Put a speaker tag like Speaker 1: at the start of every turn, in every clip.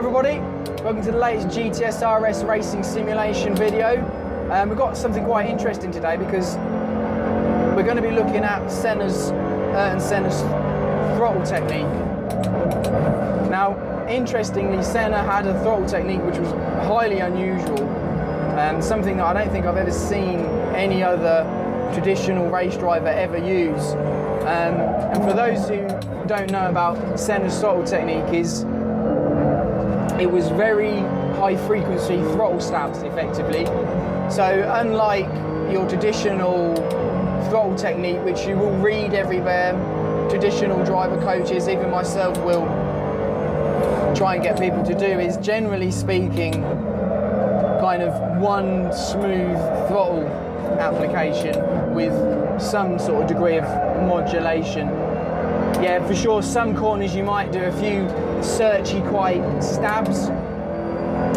Speaker 1: everybody, welcome to the latest GTS RS Racing Simulation video. We've got something quite interesting today because we're going to be looking at Ayrton Senna's throttle technique. Now, interestingly, Senna had a throttle technique which was highly unusual and something that I don't think I've ever seen any other traditional race driver ever use. And for those who don't know about Senna's throttle technique, it was very high frequency throttle stabs effectively. So unlike your traditional throttle technique, which you will read everywhere, traditional driver coaches, even myself, will try and get people to do, is generally speaking kind of one smooth throttle application with some sort of degree of modulation. Yeah, for sure, some corners you might do a few searchy, quiet stabs,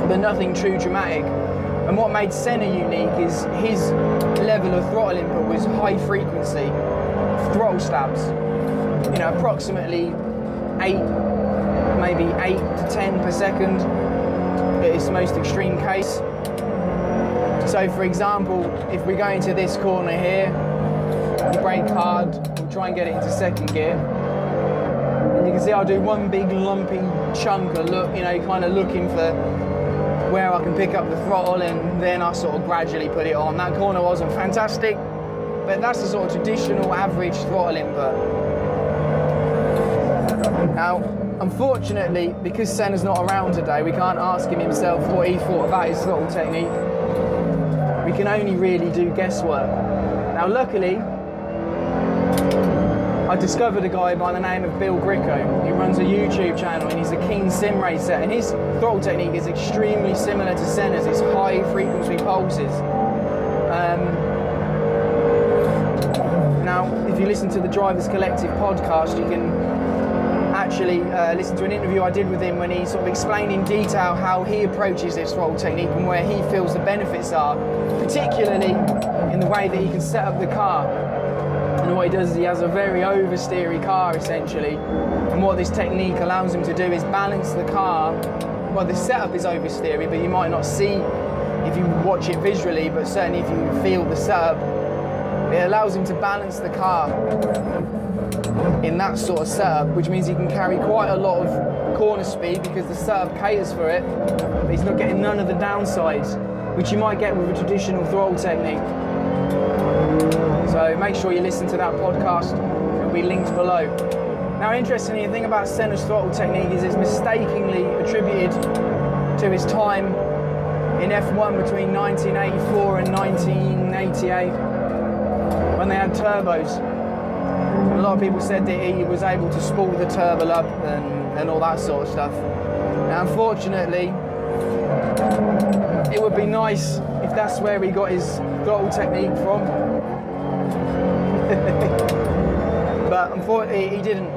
Speaker 1: but nothing too dramatic. And what made Senna unique is his level of throttle input was high frequency throttle stabs. You know, approximately 8 to 10 per second at its most extreme case. So for example, if we go into this corner here, we brake hard, we'll try and get it into second gear. And you can see I'll do one big lumpy chunk of look, you know, kind of looking for where I can pick up the throttle, and then I sort of gradually put it on. That corner wasn't fantastic, but that's the sort of traditional average throttle input. Now, unfortunately, because Senna's not around today, we can't ask him himself what he thought about his throttle technique. We can only really do guesswork. Now, luckily, I discovered a guy by the name of Bill Gricko. He runs a YouTube channel and he's a keen sim racer, and his throttle technique is extremely similar to Senna's. It's high frequency pulses. Now, if you listen to the Drivers Collective podcast, you can actually listen to an interview I did with him when he sort of explained in detail how he approaches this throttle technique and where he feels the benefits are, particularly in the way that he can set up the car. And what he does is he has a very oversteery car essentially, and what this technique allows him to do is balance the car. Well, the setup is oversteery, but you might not see if you watch it visually, but certainly if you feel the setup, it allows him to balance the car in that sort of setup, which means he can carry quite a lot of corner speed because the setup caters for it, but he's not getting none of the downsides, which you might get with a traditional throttle technique. So make sure you listen to that podcast, it'll be linked below. Now, interestingly, the thing about Senna's throttle technique is it's mistakenly attributed to his time in F1 between 1984 and 1988 when they had turbos. A lot of people said that he was able to spool the turbo up and all that sort of stuff. Now, unfortunately, it would be nice if that's where he got his throttle technique from. But unfortunately, he didn't.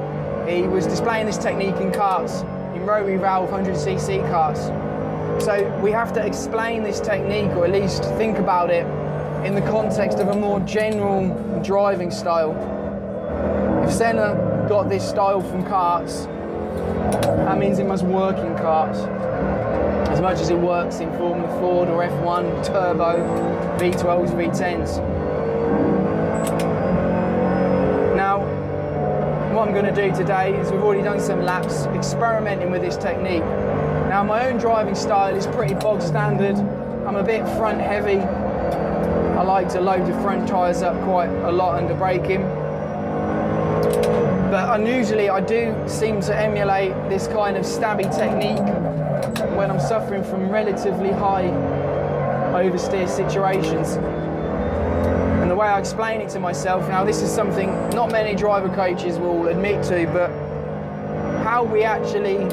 Speaker 1: He was displaying this technique in karts, in rotary valve 100cc karts. So we have to explain this technique, or at least think about it in the context of a more general driving style. If Senna got this style from karts, that means it must work in karts as much as it works in Formula Ford or F1, turbo, V12s, V10s. Now, what I'm going to do today is, we've already done some laps experimenting with this technique. Now, my own driving style is pretty bog standard. I'm a bit front heavy. I like to load the front tyres up quite a lot under braking. But unusually, I do seem to emulate this kind of stabby technique when I'm suffering from relatively high oversteer situations. And the way I explain it to myself, now this is something not many driver coaches will admit to, but how we actually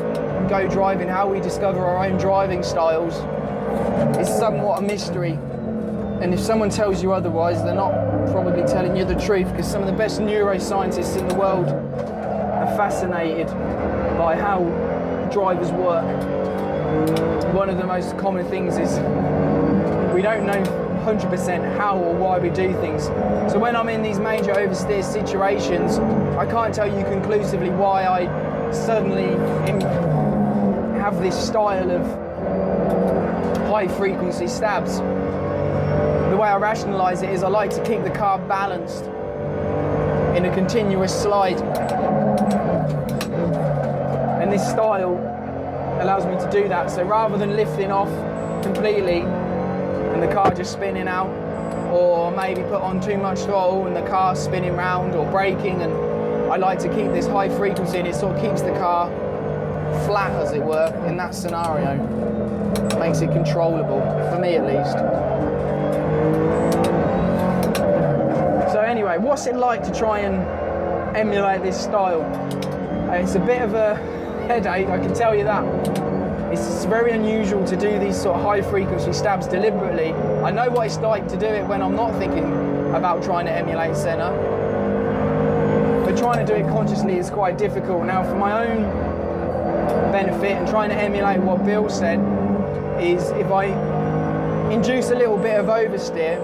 Speaker 1: go driving, how we discover our own driving styles is somewhat a mystery. And if someone tells you otherwise, they're not probably telling you the truth, because some of the best neuroscientists in the world are fascinated by how drivers work. One of the most common things is we don't know 100% how or why we do things. So when I'm in these major oversteer situations, I can't tell you conclusively why I suddenly have have this style of high frequency stabs. The way I rationalise it is I like to keep the car balanced in a continuous slide. And this style allows me to do that. So rather than lifting off completely and the car just spinning out, or maybe put on too much throttle and the car spinning round or braking, and I like to keep this high frequency, and it sort of keeps the car flat, as it were, in that scenario. Makes it controllable, for me at least. So anyway, what's it like to try and emulate this style? It's a bit of a headache, I can tell you that. It's very unusual to do these sort of high frequency stabs deliberately. I know what it's like to do it when I'm not thinking about trying to emulate Senna, but trying to do it consciously is quite difficult. Now, for my own benefit and trying to emulate what Bill said, is if I induce a little bit of oversteer,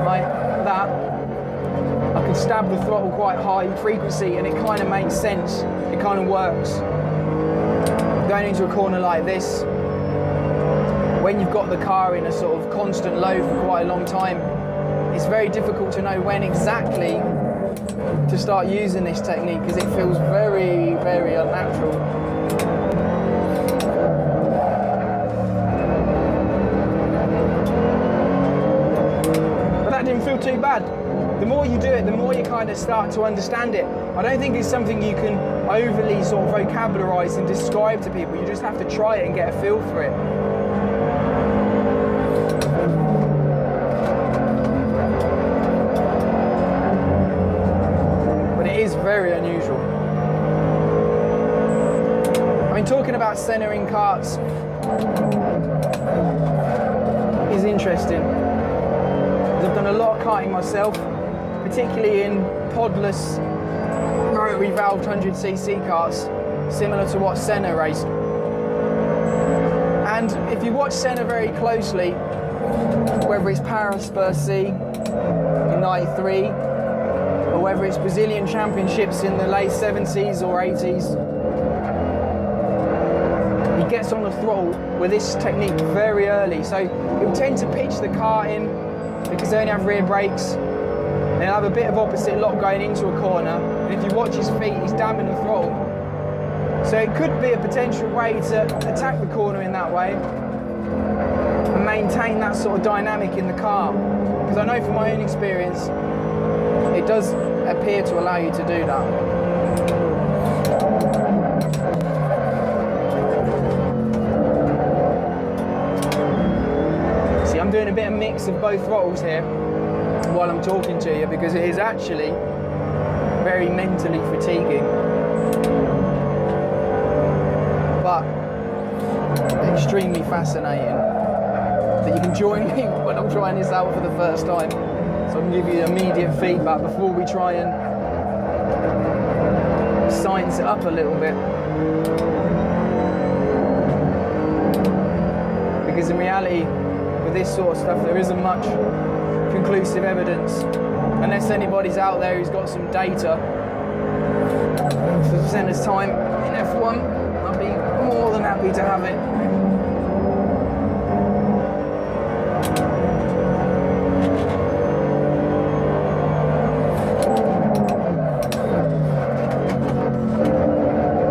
Speaker 1: like that, I can stab the throttle quite high frequency and it kind of makes sense, it kind of works. Going into a corner like this, when you've got the car in a sort of constant low for quite a long time, it's very difficult to know when exactly to start using this technique, because it feels very, very unnatural. But that didn't feel too bad. The more you do it, the more you kind of start to understand it. I don't think it's something you can overly sort of vocabularise and describe to people. You just have to try it and get a feel for it. But it is very unusual. I mean, talking about Senna in karts is interesting. I've done a lot of karting myself, particularly in podless rotary valved 100cc karts, similar to what Senna raced. And if you watch Senna very closely, whether it's Paris Bercy in '93, or whether it's Brazilian Championships in the late 70s or 80s, he gets on the throttle with this technique very early. So he'll tend to pitch the car in, because they only have rear brakes. They'll have a bit of opposite lock going into a corner, and if you watch his feet, he's damping the throttle. So it could be a potential way to attack the corner in that way and maintain that sort of dynamic in the car. Because I know from my own experience, it does appear to allow you to do that. See, I'm doing a bit of mix of both throttles here while I'm talking to you, because it is actually very mentally fatiguing, but extremely fascinating that you can join me when I'm trying this out for the first time, so I can give you immediate feedback before we try and science it up a little bit. Because in reality, with this sort of stuff, there isn't much conclusive evidence, unless anybody's out there who's got some data. For Senna's time in F1, I'd be more than happy to have it.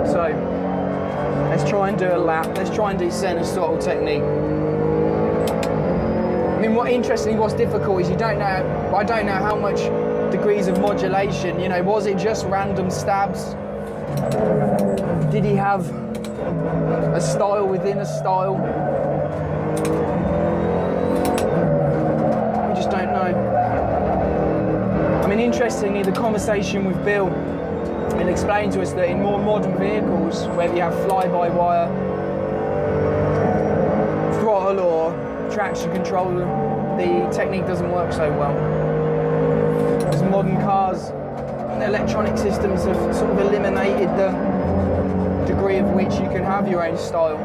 Speaker 1: So let's try and do a lap. Let's try and do Senna's throttle technique. I mean, what's difficult is I don't know how much degrees of modulation, you know, was it just random stabs? Did he have a style within a style? We just don't know. I mean, interestingly, the conversation with Bill, it explained to us that in more modern vehicles, whether you have fly-by-wire throttle or traction control, the technique doesn't work so well. Because modern cars, the electronic systems have sort of eliminated the degree of which you can have your own style.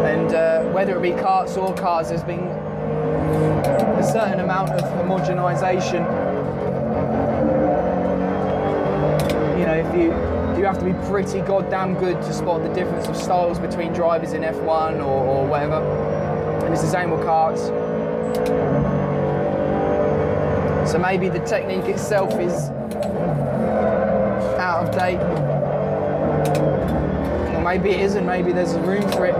Speaker 1: And whether it be karts or cars, there's been a certain amount of homogenization. You know, you have to be pretty goddamn good to spot the difference of styles between drivers in F1 or whatever. And it's the same with karts. So maybe the technique itself is out of date. Or maybe it isn't, maybe there's room for it.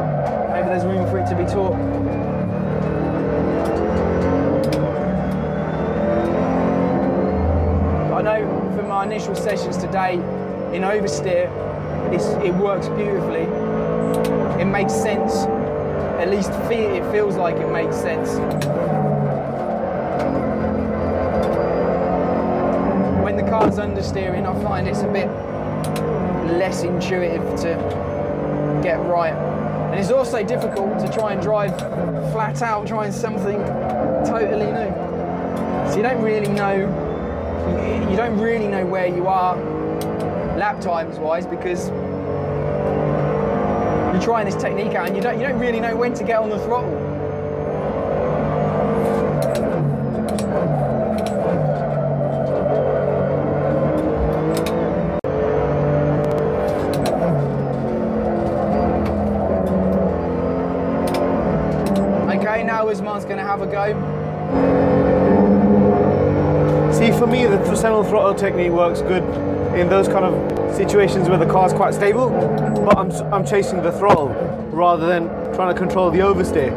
Speaker 1: Maybe there's room for it to be taught. I know from my initial sessions today in oversteer, it works beautifully. It makes sense. At least it feels like it makes sense. When the car's understeering, I find it's a bit less intuitive to get right. And it's also difficult to try and drive flat out, trying something totally new. So you don't really know where you are lap times wise, because you're trying this technique out and you don't really know when to get on the throttle. Okay, now Usmaan's going to have a go.
Speaker 2: See, for me, the Senna throttle technique works good in those kind of situations where the car's quite stable, but I'm chasing the throttle rather than trying to control the oversteer.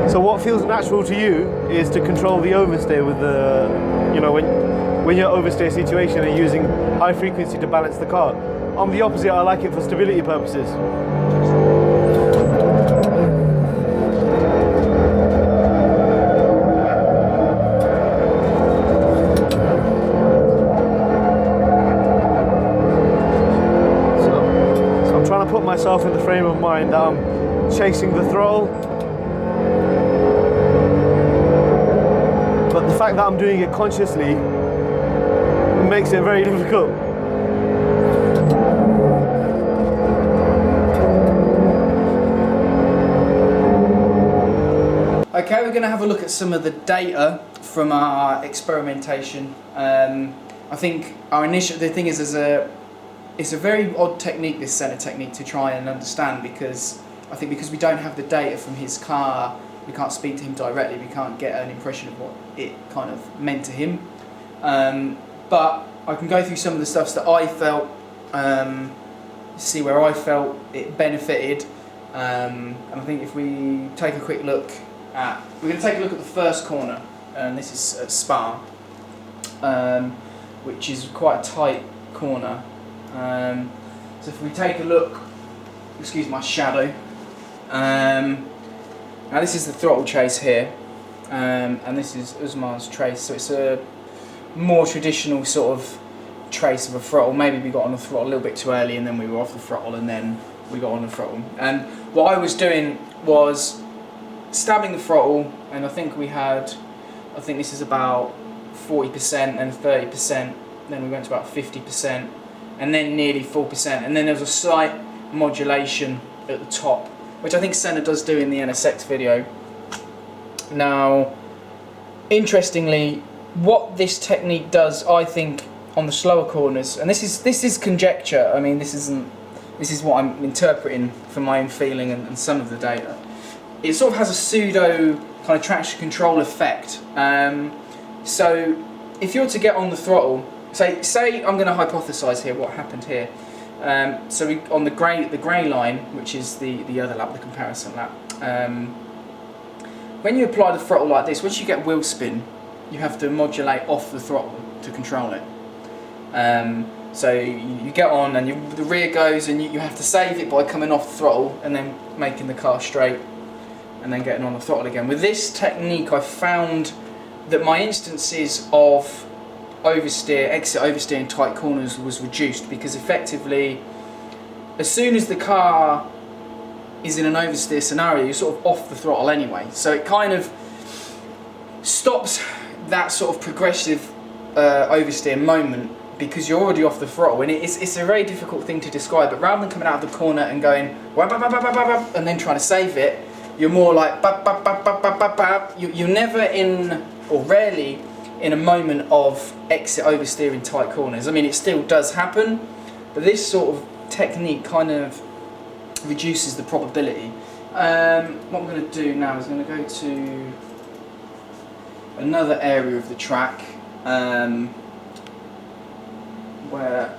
Speaker 2: So what feels natural to you is to control the oversteer with the, you know, when you're oversteer situation and using high frequency to balance the car. I'm the opposite, I like it for stability purposes. Put myself in the frame of mind that I'm chasing the throttle, but the fact that I'm doing it consciously makes it very difficult.
Speaker 1: Okay, we're going to have a look at some of the data from our experimentation. I think the thing is, it's a very odd technique, this Senna technique, to try and understand, because I think because we don't have the data from his car, we can't speak to him directly, we can't get an impression of what it kind of meant to him. But I can go through some of the stuff that I felt, see where I felt it benefited, and I think if we take a quick look at, we're going to take a look at the first corner, and this is at Spa, which is quite a tight corner. So if we take a look, excuse my shadow, now this is the throttle trace here, and this is Usmaan's trace, so it's a more traditional sort of trace of a throttle. Maybe we got on the throttle a little bit too early and then we were off the throttle and then we got on the throttle. And what I was doing was stabbing the throttle, and I think this is about 40% and 30%, then we went to about 50%, and then nearly 4%, and then there was a slight modulation at the top, which I think Senna does do in the NSX video. Now, interestingly, what this technique does, I think, on the slower corners, and this is conjecture, I mean this is what I'm interpreting from my own feeling and some of the data. It sort of has a pseudo kind of traction control effect. So if you're to get on the throttle, say I'm going to hypothesize here what happened here. So on the grey line, which is the other lap, the comparison lap, when you apply the throttle like this, once you get wheel spin, you have to modulate off the throttle to control it. So you get on and the rear goes, and you have to save it by coming off the throttle and then making the car straight and then getting on the throttle again. With this technique, I found that my instances of exit oversteer in tight corners was reduced, because effectively as soon as the car is in an oversteer scenario, you're sort of off the throttle anyway, so it kind of stops that sort of progressive oversteer moment, because you're already off the throttle, and it's a very difficult thing to describe. But rather than coming out of the corner and going and then trying to save it, you're more like you're never in, or rarely in, a moment of exit oversteer in tight corners. I mean, it still does happen, But this sort of technique kind of reduces the probability. What I'm going to do now is I'm going to go to another area of the track where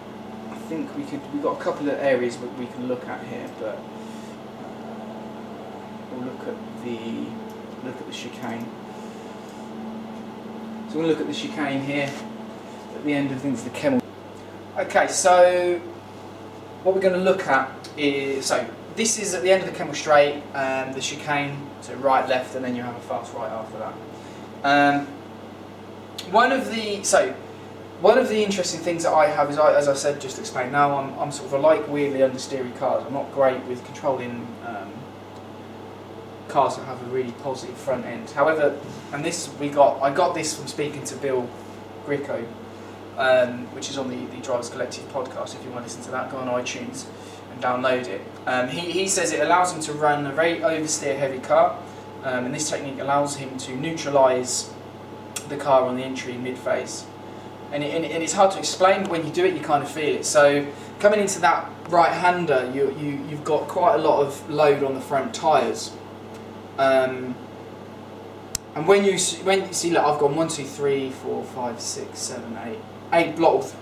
Speaker 1: I think we've got a couple of areas that we can look at here, but we'll look at the chicane. So we'll look at the chicane here at the end of things, the Kemmel. Okay, so what we're going to look at is, so this is at the end of the Kemmel Straight, the chicane, so right, left, and then you have a fast right after that. One of the interesting things that I have is, as I said, just explained now, I'm sort of, I like weirdly understeery cars. I'm not great with controlling cars that have a really positive front end. However, and this I got this from speaking to Bill Gricko, which is on the Drivers Collective podcast. If you want to listen to that, go on iTunes and download it. He says it allows him to run a very oversteer heavy car, and this technique allows him to neutralise the car on the entry mid-phase. And it's hard to explain, but when you do it, you kind of feel it. So coming into that right-hander, you've got quite a lot of load on the front tyres. And when you see, look, I've got 1, 2, 3, 4, 5, 6, 7, 8 throttle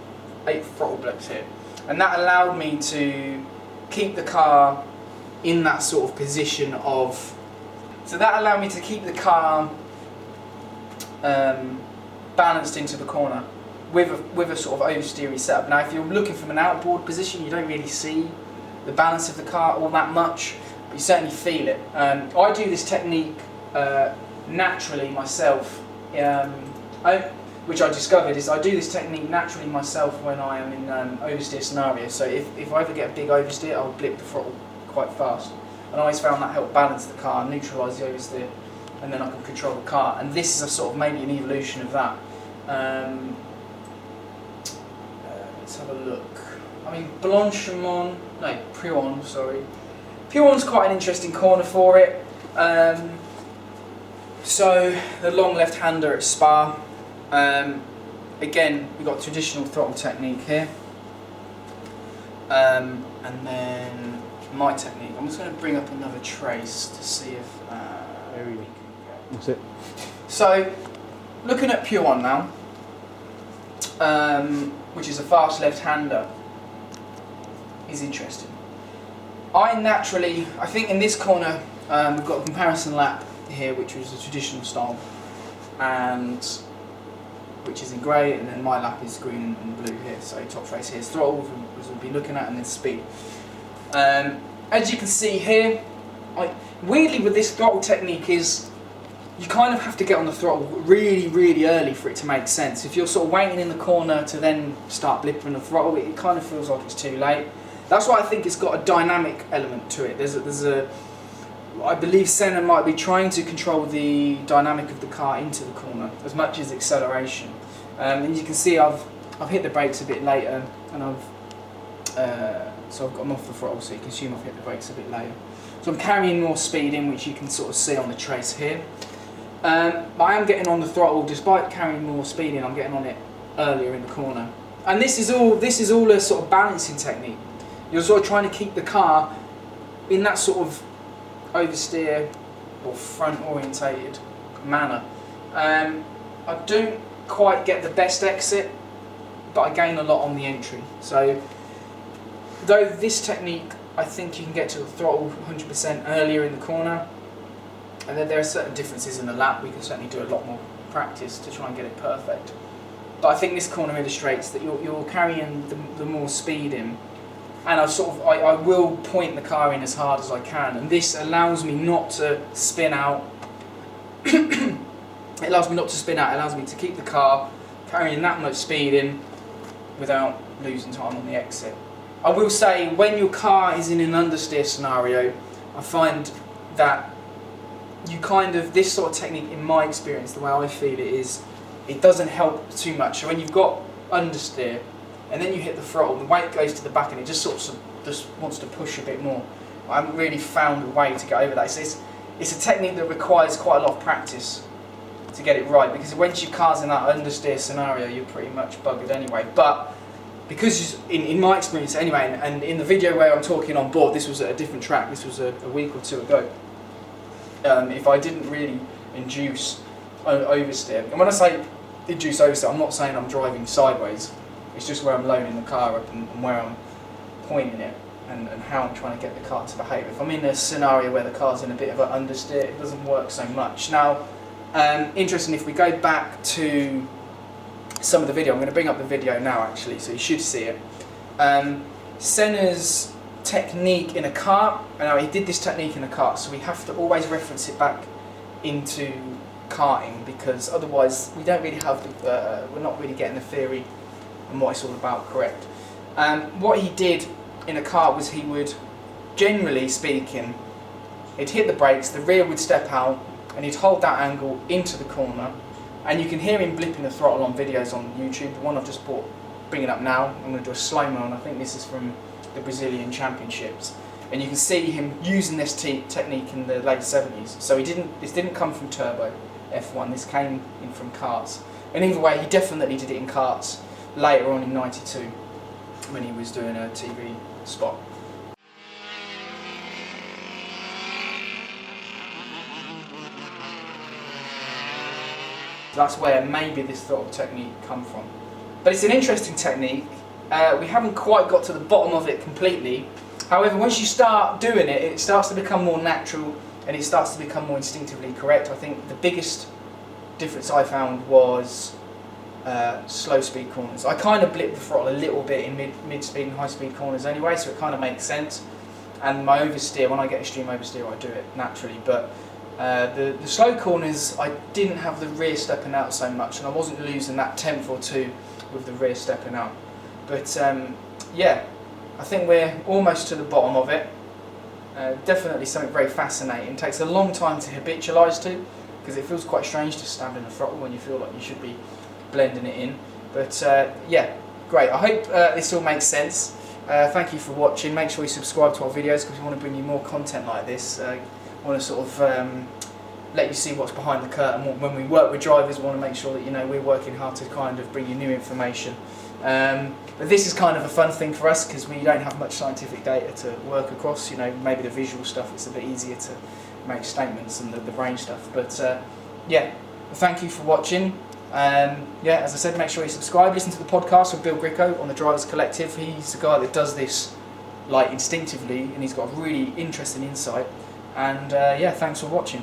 Speaker 1: blocks here, and that allowed me to keep the car in that sort of position of. So that allowed me to keep the car balanced into the corner with a sort of oversteery setup. Now, if you're looking from an outboard position, you don't really see the balance of the car all that much, but you certainly feel it. I do this technique naturally myself, which I discovered is I do this technique naturally myself when I am in oversteer scenarios. So if I ever get a big oversteer, I'll blip the throttle quite fast. And I always found that helped balance the car, neutralise the oversteer, and then I can control the car. And this is a sort of maybe an evolution of that. Let's have a look. I mean, Puyon, sorry. Puyon's quite an interesting corner for it. So the long left-hander at Spa. Again, we've got traditional throttle technique here. And then my technique. I'm just going to bring up another trace to see if we can get.
Speaker 2: That's it.
Speaker 1: So, looking at Puyon now, which is a fast left-hander, is interesting. I think in this corner, we've got a comparison lap here, which was a traditional style, and which is in grey, and then my lap is green and blue here. So top trace here is throttle, which we'll be looking at, and then speed. As you can see here, weirdly with this throttle technique is you kind of have to get on the throttle really, really early for it to make sense. If you're sort of waiting in the corner to then start blipping the throttle, it kind of feels like it's too late. That's why I think it's got a dynamic element to it. I believe Senna might be trying to control the dynamic of the car into the corner as much as acceleration. And you can see I've hit the brakes a bit later, and so I've got them off the throttle, so you can assume I've hit the brakes a bit later. So I'm carrying more speed in, which you can sort of see on the trace here. But I am getting on the throttle, despite carrying more speed in, I'm getting on it earlier in the corner. And this is all a sort of balancing technique. You're sort of trying to keep the car in that sort of oversteer or front orientated manner. I don't quite get the best exit, but I gain a lot on the entry. So though this technique, I think you can get to the throttle 100% earlier in the corner, and then there are certain differences in the lap. We can certainly do a lot more practice to try and get it perfect. But I think this corner illustrates that you're carrying the more speed in, and I will point the car in as hard as I can, and this allows me not to spin out. It allows me not to spin out. It allows me to keep the car carrying that much speed in without losing time on the exit. I will say, when your car is in an understeer scenario, I find that this sort of technique, in my experience, the way I feel it is, it doesn't help too much. So when you've got understeer, and then you hit the throttle, the weight goes to the back, and it just sort of just wants to push a bit more. I haven't really found a way to get over that. It's a technique that requires quite a lot of practice to get it right, because once your car's in that understeer scenario, you're pretty much buggered anyway. But because in my experience anyway, and in the video where I'm talking on board, this was at a different track, this was a week or two ago, if I didn't really induce oversteer, and when I say induce oversteer, I'm not saying I'm driving sideways, it's just where I'm loading the car up and where I'm pointing it and how I'm trying to get the car to behave. If I'm in a scenario where the car's in a bit of an understeer, it doesn't work so much. Now, interesting, if we go back to some of the video, I'm going to bring up the video now actually, so you should see it. Senna's technique in a kart, now he did this technique in a kart, so we have to always reference it back into karting, because otherwise we don't really have the, we're not really getting the theory and what it's all about correct. What he did in a kart was he would, generally speaking, he'd hit the brakes, the rear would step out, and he'd hold that angle into the corner, and you can hear him blipping the throttle on videos on YouTube. The one I've just bring it up now, I'm going to do a slow-mo, and I think this is from the Brazilian Championships, and you can see him using this technique in the late 70s. So this didn't come from turbo F1, this came in from karts, and either way he definitely did it in karts later on in '92 when he was doing a TV spot. That's where maybe this throttle technique come from. But it's an interesting technique. We haven't quite got to the bottom of it completely. However, once you start doing it, it starts to become more natural and it starts to become more instinctively correct. I think the biggest difference I found was slow speed corners. I kind of blip the throttle a little bit in mid speed and high speed corners anyway, so it kind of makes sense. And my oversteer, when I get extreme oversteer, I do it naturally. But the slow corners, I didn't have the rear stepping out so much, and I wasn't losing that tenth or two with the rear stepping out. But yeah, I think we're almost to the bottom of it. Definitely something very fascinating. It takes a long time to habitualise to, because it feels quite strange to stand in the throttle when you feel like you should be blending it in. But yeah, great. I hope this all makes sense. Thank you for watching. Make sure you subscribe to our videos because we want to bring you more content like this. Want to sort of let you see what's behind the curtain. When we work with drivers, we want to make sure that you know we're working hard to kind of bring you new information. But this is kind of a fun thing for us because we don't have much scientific data to work across. You know, maybe the visual stuff it's a bit easier to make statements and the brain stuff. But yeah, thank you for watching. Yeah, as I said, make sure you subscribe. Listen to the podcast with Bill Gricko on the Drivers Collective. He's the guy that does this like instinctively, and he's got a really interesting insight. And yeah, thanks for watching.